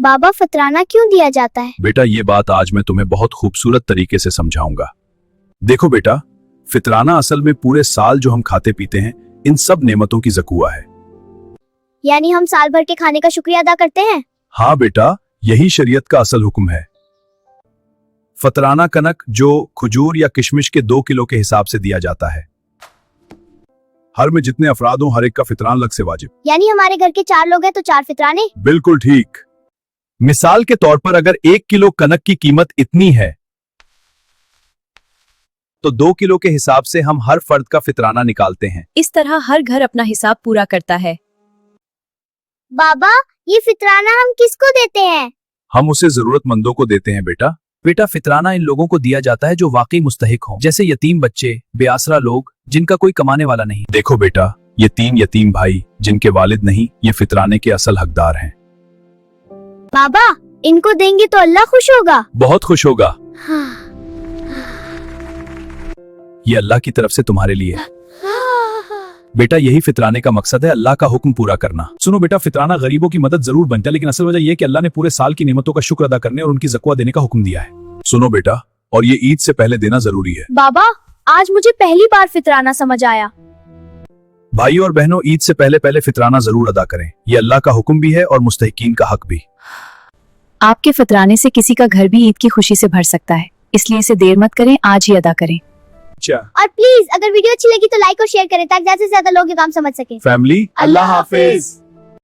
बाबा फितराना क्यों दिया जाता है? बेटा ये बात आज मैं तुम्हें बहुत खूबसूरत तरीके से समझाऊंगा। देखो बेटा, फितराना असल में पूरे साल जो हम खाते पीते हैं इन सब नेमतों की ज़कुआ है। यानी हम साल भर के खाने का शुक्रिया अदा करते हैं। हाँ बेटा, यही शरीयत का असल हुक्म है। फतराना कनक जो खजूर या किशमिश के 2 किलो के हिसाब से दिया जाता है। हर में जितने अफराद हों हर एक का फितरान अलग से वाजिब। यानी हमारे घर के 4 लोग हैं तो 4 फितराने। बिल्कुल ठीक। मिसाल के तौर पर अगर 1 किलो कनक की कीमत इतनी है तो 2 किलो के हिसाब से हम हर फर्द का फितराना निकालते हैं। इस तरह हर घर अपना हिसाब पूरा करता है। बाबा, ये फितराना हम किसको देते हैं? हम उसे जरूरतमंदों को देते हैं बेटा। बेटा फितराना इन लोगों को दिया जाता है जो वाकई मुस्तहिक हों, जैसे यतीम बच्चे, बेआसरा लोग जिनका कोई कमाने वाला नहीं। देखो बेटा, ये 3 यतीम भाई जिनके वालिद नहीं, ये फितराने के असल हकदार हैं। बाबा, इनको देंगे तो अल्लाह खुश होगा। बहुत खुश होगा। ये अल्लाह की तरफ से तुम्हारे लिए है। बेटा यही फितराने का मकसद है, अल्लाह का हुक्म पूरा करना। सुनो बेटा, फितराना गरीबों की मदद जरूर बनता है, लेकिन असल वजह यह कि अल्लाह ने पूरे साल की नेमतों का शुक्र अदा करने और उनकी ज़क़वा देने का हुक्म दिया है। सुनो बेटा, और ये ईद से पहले देना जरूरी है। बाबा, आज मुझे पहली बार फितराना समझ आया। भाई और बहनों, ईद से पहले पहले फितराना जरूर अदा करें। ये अल्लाह का हुक्म भी है और मुस्तहिकीन का हक भी। आपके फितराने से किसी का घर भी ईद की खुशी से भर सकता है, इसलिए इसे देर मत करें, आज ही अदा करें। और प्लीज अगर वीडियो अच्छी लगी तो लाइक और शेयर करें ताकि ज्यादा से ज्यादा लोग ये काम समझ सकें। फैमिली, अल्लाह हाफिज।